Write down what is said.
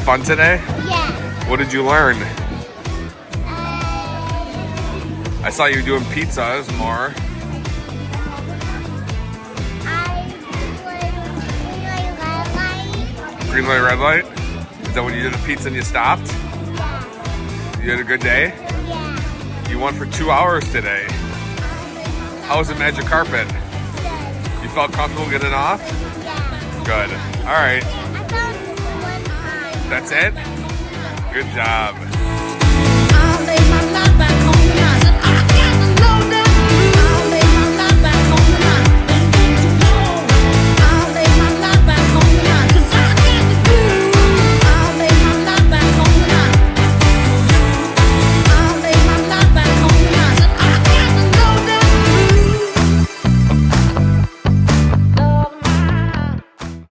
have fun today? Yeah. What did you learn? I saw you doing pizzas more. Green light, red light? Is that when you did the pizza and you stopped? Yeah. You had a good day? Yeah. You won for 2 hours today. How was the magic carpet? Good. You felt comfortable getting off? Yeah. Good. All right. I found it one time. That's it? Good job. I'll lay my life